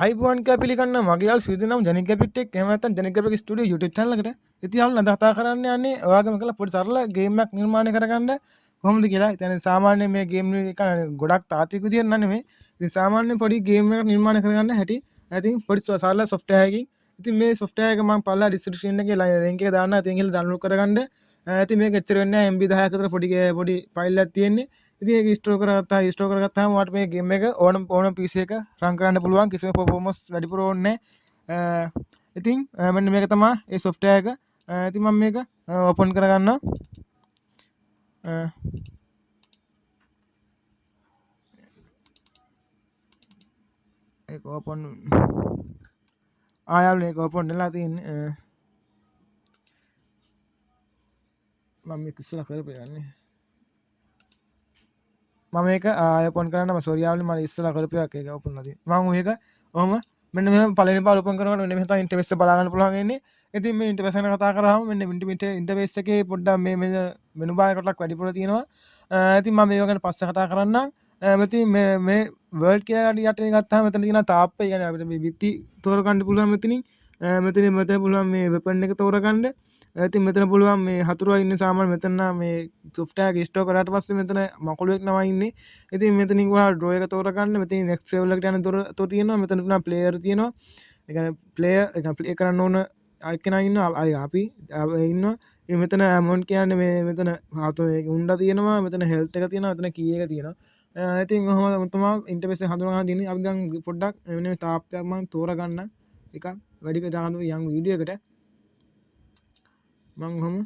අයිබෝන් කියලා පිළිගන්න මගේ යාළුවා සුදු නම් ජනිත් ගැපිට් එක්ක එහෙම නැත්නම් ජනිත් ගැපිට් ස්ටුඩියෝ YouTube channel එකට. ඉතින් යාළුවා අද කතා කරන්න යන්නේ ඔයාගම කියලා පොඩි සරල ගේම් එකක් නිර්මාණය කරගන්න කොහොමද කියලා. ඉතින් සාමාන්‍ය මේ ගේම් එක ගොඩක් තාත්වික විදියට නෑ නෙමෙයි. ඉතින් සාමාන්‍ය පොඩි ගේම් එකක් නිර්මාණය කරගන්න හැටි. ඉතින් පොඩි සරල software එකකින්. ඉතින් මේ software එක මම පල්ලා description එකේ link එක දාන්න. ඉතින් ඒක download කරගන්න. ඉතින් මේක එච්චර වෙන්නේ නැහැ MB 10ක විතර පොඩි ෆයිල් එකක් තියෙන්නේ. ඉතින් ඒක ඉන්ස්ටෝල් කරගත්තාම ඔයාලට මේ ගේම් එක ඕන PC එක රන් කරන්න පුළුවන්. කිසිම performance වැඩිපුර ඕනේ නැහැ. ඉතින් මෙන්න මේක තමයි ඒ software එක. ඉතින් මම මේක open කරගන්නවා. ඒක open යාළුවනේ ඒක open වෙලා තියෙන්නේ. මම මේක ඉස්සලා කරපෙන්නේ. මම මේක open කරන්න sorry යාළුවනේ මම ඉස්සලා කරපු එකක් ඒක open නැති. මම මේක ඔහම මෙන්න මෙහෙම පළවෙනි පාර open කරනකොට මෙන්න මෙහෙම තමයි ඉන්ටර්ෆේස් එක බලා ගන්න පුළුවන් වෙන්නේ. ඉතින් මේ ඉන්ටර්ෆේස් ගැන කතා කරාම මෙන්න ඉන්ටර්ෆේස් එකේ පොඩ්ඩක් මේ මෙනු බාර් එකක් වැඩිපුර තියෙනවා. ඉතින් මම මේක ගැන පස්සේ කතා කරන්නම්. මෙතන මේ වර්ල්ඩ් කියලා යටින් ගත්තාම මෙතන තියෙනවා තාප්ප. ඒ කියන්නේ අපිට මේ බිත්ති තෝරගන්න පුළුවන් මෙතනින්. මෙතන පුළුවන් මේ වෙපන් එක තෝරගන්න. ඉතින් මෙතන පුළුවන් මේ හතුරුවා ඉන්නේ සාමාන්‍ය මෙතන මේ software එක ඉන්ස්ටෝල් කරාට පස්සේ මෙතන මකුළුවෙක් නමයි ඉන්නේ. ඉතින් මෙතනින් ඔයාලා draw එක තෝරගන්න. මෙතනින් next level එකට යන තොර තියෙනවා. මෙතන තියෙනවා player තියෙනවා. ඒ කියන්නේ player එක play කරන්න ඕන කෙනා ඉන්නවා. අපි ඉන්නවා. ඉතින් මෙතන amount කියන්නේ මේ මෙතන උණ්ඩා තියෙනවා. මෙතන health එක තියෙනවා. මෙතන key එක තියෙනවා. ඉතින් ඔහොම තමයි ඉන්ටර්ෆේස් එක හඳුනා ගන්න තියෙන්නේ. අපි දැන් පොඩ්ඩක් මෙන්න තාප්පයක් මම තෝරගන්න එකක් වැඩි දාන්න යම් වීඩියෝ එකට මම ඔහොම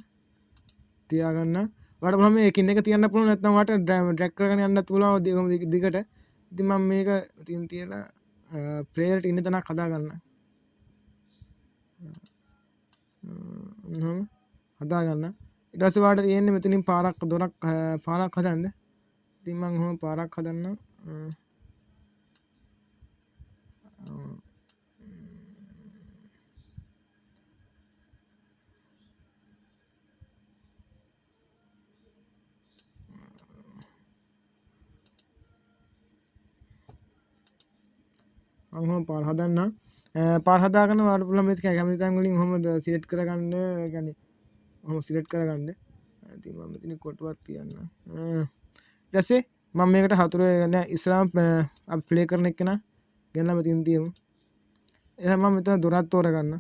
තියාගන්න. ඔයාලට බලන්න මේ එකින් එක තියන්න පුළුවන් නැත්නම් ඔයාලට ඩ්‍රැග් කරගෙන යන්නත් පුළුවන් දිගට. ඉතින් මම මේක තියලා ප්ලේයර් එක ඉන්න තැනක් හදා ගන්න. ඔහොම හදා ගන්න. ඊට පස්සේ ඔයාලට තියෙන්නේ මෙතනින් පාරක් හදන්න. ඉතින් මම ඔහොම පාරක් හදන්නම්. මම පාර හදන්න. පාර හදාගන්න ඔයාලට පුළුවන් මේක කැමති තැන් වලින් කොහොමද සිලෙක්ට් කරගන්න. ඒ කියන්නේ ඔහොම සිලෙක්ට් කරගන්න. ඉතින් මම මෙතන කොටුවක් තියන්න. ඊට පස්සේ මම මේකට හතුරේ නෑ ඉස්ලාම් අපි ප්ලේ කරන එක නා ගෙනලා මෙතන තියමු. එහෙනම් මම මෙතන දොරක් තෝරගන්න.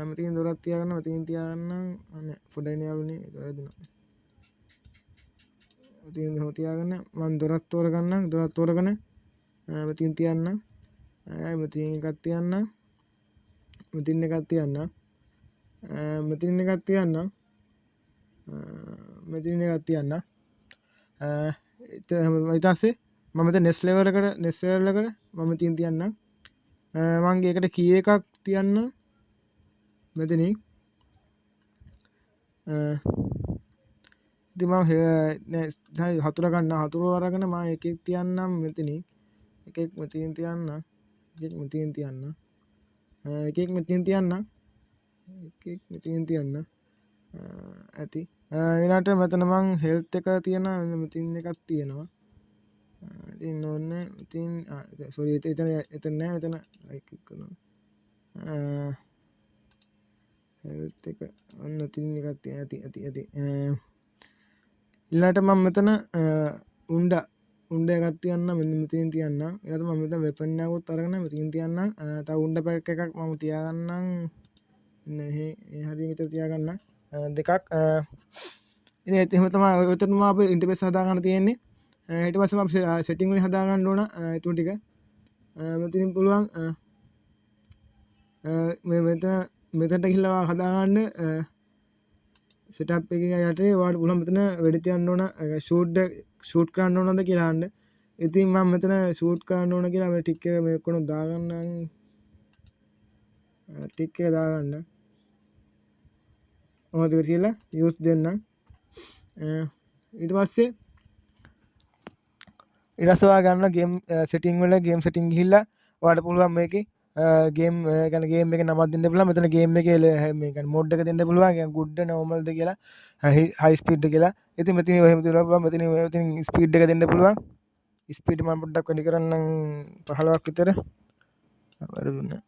මෙතන දොරක් තියාගන්න. මෙතන තියාගන්න. අනේ පොඩයි යාළුවනේ ඒක වැරදුනා. මෙතන මෙහෙම තියාගන්න. මම දොරක් තෝරගන්න. දොරක් තෝරගෙන මෙතන තියන්න. මෙතන එකක් තියන්න. මෙතන එකක් තියන්න. මෙතන එකක් තියන්න. මෙතන එකක් තියන්න. ඊට පස්සේ මම මෙතන next level එකට මම මෙතන තියන්න. මම ඒකට key එකක් තියන්න. මෙතනින් ඉතින් මම හතුර ගන්න හතුර අරගෙන මම එකෙක් තියන්නම් මෙතනින්. එකෙක් මෙතනින් තියන්න. එකෙක් මෙතනින් තියන්න. එකෙක් මෙතනින් තියන්න. එකෙක් මෙතනින් තියන්න. ඇති. ඊළඟට මෙතන මං හෙල්ත් එක තියෙනවා. මෙතන එකක් තියෙනවා. ඉතින් ඕනේ ඉතින් සෝරි එතන නෑ මෙතන රයිට් ක්ලික් කරනවා. හෙල්ත් එක ඔන්න තින් එකක් තියෙනවා. ඇති. ඊළඟට මම මෙතන උණ්ඩ එකක් තියන්න. මෙන්න මෙතනින් තියන්න. ඊළඟට මම මෙතන වෙපන් එකකුත් අරගෙන මෙතනින් තියන්න. තව උණ්ඩ පැක් එකක් මම තියාගන්නම්. මේ හරිය මෙතන තියාගන්න. දෙකක් ඉතින් එහෙම තමයි ඔතනම අපි ඉන්ටර්ෆේස් හදා ගන්න තියෙන්නේ. ඊට පස්සේ මම සෙටින් වලින් හදා ගන්න ඕන ඒ තුන ටික. මෙතනින් පුළුවන් මේ මෙතනට ගිහිල්ලා හදා ගන්න සෙටප් එකේ යටේ ඔයාලට පුළුවන් මෙතන වෙඩි තියන්න ඕන ෂූට් කරන්න ඕනද කියලා අහන්න. ඉතින් මම මෙතන ෂූට් කරන්න ඕන කියලා මේ ටික් එක මේ කොන දාගන්නම්. ටික් එක දාගන්න. ඔහොමද කියලා යූස් දෙන්න. ඊට පස්සේ ඔයා ගන්න ගේම් සෙටින් වල ගේම් සෙටින් ගිහිල්ලා ඔයාලට පුළුවන් මේකේ ගේම් කියන්නේ ගේම් එකේ නමක් දෙන්න පුළුවන්. මෙතන ගේම් එකේ මේ කියන්නේ මොඩ් එක දෙන්න පුළුවන්. කියන්නේ good normalද කියලා high speed කියලා. ඉතින් මෙතන එහෙම දෙන්න පුළුවන්. මෙතන ස්පීඩ් එක දෙන්න පුළුවන්. ස්පීඩ් මම පොඩ්ඩක් වැඩි කරන්නම් 15ක් විතර. වැරදුනා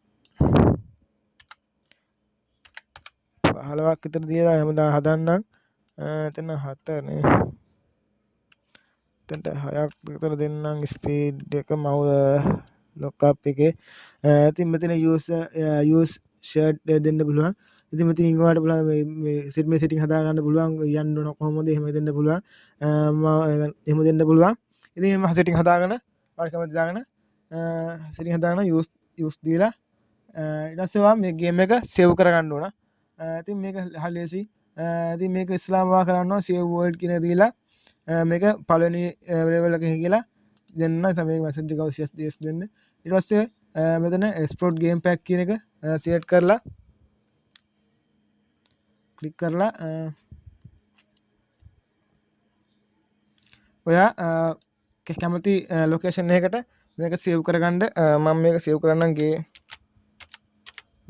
15ක් විතර දීලා හැමදාම හදන්නම් එතන 7 නේ එතනට 6ක් විතර දෙන්නම් ස්පීඩ් එක ලොක්අප් එකේ ඉතින් මෙතන use shirt දෙන්න පුළුවන් ඉතින් මෙතන ඉංගවට පුළුවන් මේ setting හදා ගන්න පුළුවන් යන්න ඕන කොහොමද එහෙම දෙන්න පුළුවන් එහෙම දෙන්න පුළුවන් ඉතින් එහෙම setting හදාගෙන ඔයාලා කැමති දාගෙන setting හදාගෙන use දීලා ඊට පස්සේ ඔයා මේ ගේම් එක save කරගන්න ඕන ඉතින් මේක හරියසි ඉතින් මේක ඉස්ලාමවා කරන්න ඕන save world කියන එක දීලා මේක පළවෙනි level එකේ කියලා දෙන්න තමයි මේක message එක CS දෙන්න ඊට පස්සේ මෙතන export game pack කියන එක select කරලා ක්ලික් කරලා ඔයා කැමති ලොකේෂන් එකකට මේක සේව් කරගන්න මම මේක සේව් කරන්නම්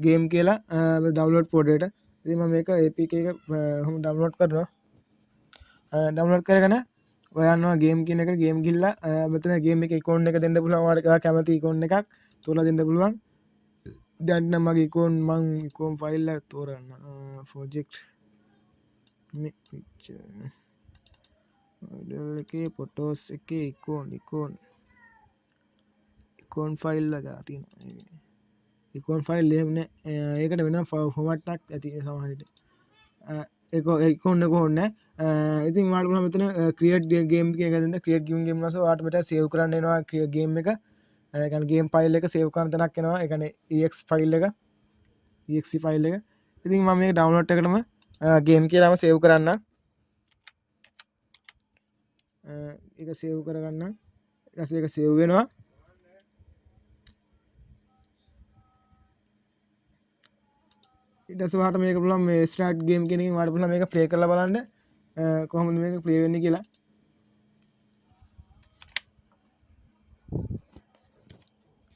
ගේම් කියලා ඩවුන්ලෝඩ් ෆෝල්ඩර් එකට ඉතින් මම මේක APK එක කොහොම ඩවුන්ලෝඩ් කරනවා ඩවුන්ලෝඩ් කරගෙන ඔයා යනවා ගේම් කියන එකට ගේම් ගිහලා මෙතන ගේම් එකේ icon එක දෙන්න පුළුවන් ඔයාලා කැමති icon එකක් තෝරලා දෙන්න පුළුවන් දැන් නම් මගේ icon ෆයිල් එක තෝරන්න project මේ picture model එකේ photos එකේ icon file එක තියෙනවා icon file එහෙම නෑ ඒකට වෙන format එකක් ඇති සමහර විට ඒක icon එක ඕනේ ඉතින් ඔයාලට පුළුවන් මෙතන create game එක දෙන්න create game ඊට ඔයාලට මෙතන save කරන්න එනවා game එක ඒ කියන්නේ game file එක save කරන තැනක් එනවා ඒ කියන්නේ exe file එක exe file එක ඉතින් මම මේක download එකටම game කියලාම save කරන්න ඒක save කරගන්න ඊට පස්සේ ඒක save වෙනවා ඊට පස්සේ ඔයාලට මේක පුළුවන් මේ start game කියන එකෙන් ඔයාලට පුළුවන් මේක play කරලා බලන්න කොහොමද මේක play වෙන්නේ කියලා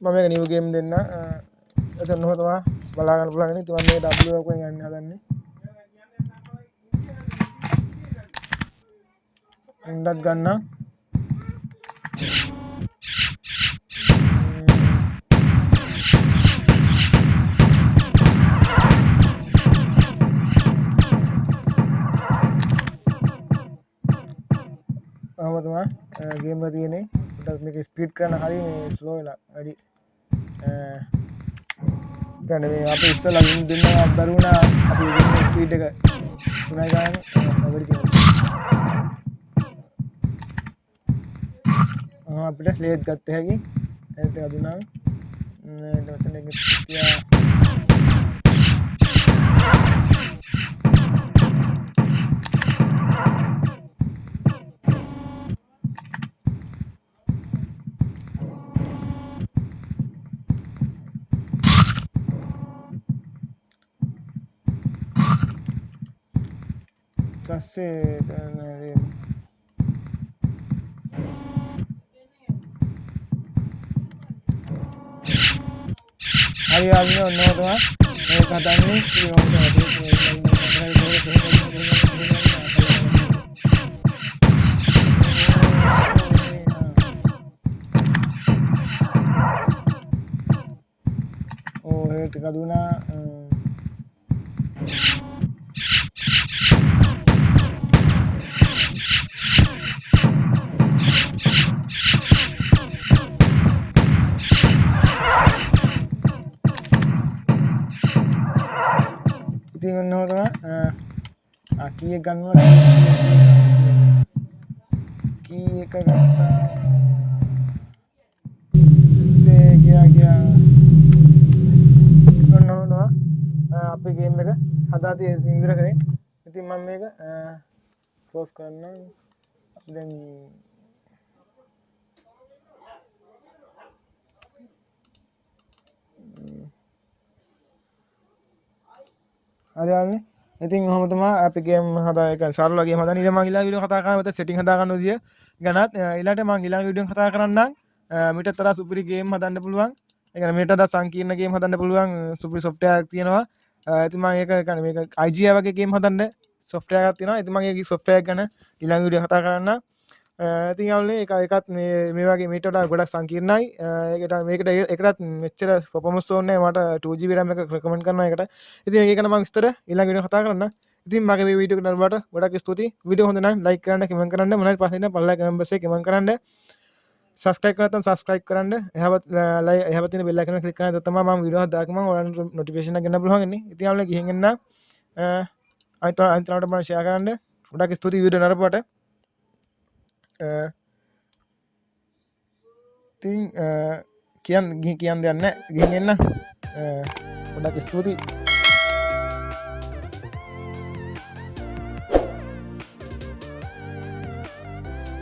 මම මේක new game දෙන්න එතන තමයි බලා ගන්න පුළුවන් ඉතින් මම මේ W එකෙන් යන්න හදන්නේ උණ්ඩක් ගන්න තමයි ගේම් එක තියෙන්නේ මේක ස්පීඩ් කරන හරිය මේ ස්ලෝ වෙලා වැඩි දැන් මේ අපි ඉස්සලා දෙන්න බැරුණා අපි දෙන්න ස්පීඩ් එක 3යි ගන්න වැඩි කරනවා අපිට ප්ලේත් ගත්ත හැකි ඒක අදුනා මෙතන එක තියා පස්සේ හරි ආන්නේ ඔන්න තමයි මේක හදන්නේ ඕ ඒක කදුනා ඉතින් ඔන්න තමයි කී එක ගන්නවා කී එක ගත්තා ගියා ඔන්න අපි ගේම් එක හදා තියෙන ඉවර කරේ ඉතින් මම මේක ක්ලෝස් කරන්නම් දැන් හරියන්නේ ඉතින් ඔහොම තමයි අපි ගේම් හදා එක සරල ගේම් හදන ඊළඟ මම ඊළඟ වීඩියෝ කතා කරනවා මත සෙටින් හදා ගන්න විදිය ගැනත් ඊළඟට මම ඊළඟ වීඩියෝ කතා කරන්නම් මීට තරහ සුපිරි ගේම් හදන්න පුළුවන් ඒ කියන්නේ මීට වඩා සංකීර්ණ ගේම් හදන්න පුළුවන් සුපිරි software එකක් තියෙනවා ඉතින් මම ඒක කියන්නේ මේක IGA වගේ ගේම් හදන්න software එකක් තියෙනවා ඉතින් මම ඒ software එක ගැන ඊළඟ වීඩියෝ කතා කරන්නම් ඉතින් යාළුවනේ ඒකත් මේ වගේ මීට වඩා ගොඩක් සංකීර්ණයි. ඒකටත් මෙච්චර පර්ෆෝමන්ස් ඕනේ මට 2GB RAM එක රෙකමන්ඩ් කරනවා ඒකට. ඉතින් ඒක ගැන මම විස්තර ඊළඟ වීඩියෝ කතා කරන්න. ඉතින් මගේ මේ වීඩියෝ එක බලනකොට ගොඩක් ස්තුතියි. වීඩියෝ හොඳ නම් ලයික් කරන්න, කමෙන්ට් කරන්න, මොනවද ප්‍රශ්න ඉන්න පළලා කමෙන්ට් බොක්ස් එකේ කමෙන්ට් කරන්න. සබස්ක්‍රයිබ් කරලා නැත්නම් සබස්ක්‍රයිබ් කරන්න. එහා පැත්තේ බෙල් අයිකන් එක ක්ලික් කරලා තමයි මම වීඩියෝ හදාගම ඔයාලට නොටිෆිකේෂන් එක ගන්න පුළුවන් ඉන්නේ. ඉතින් යාළුවනේ ගිහින් එන්න. අනිත් මම ෂෙයා කරන්න. ගොඩක් ස්තුතියි වීඩියෝ නරපුවට. ඉතින් කියන්න දෙයක් නැහැ. ගිහින් එන්න. ගොඩක් ස්තුතියි.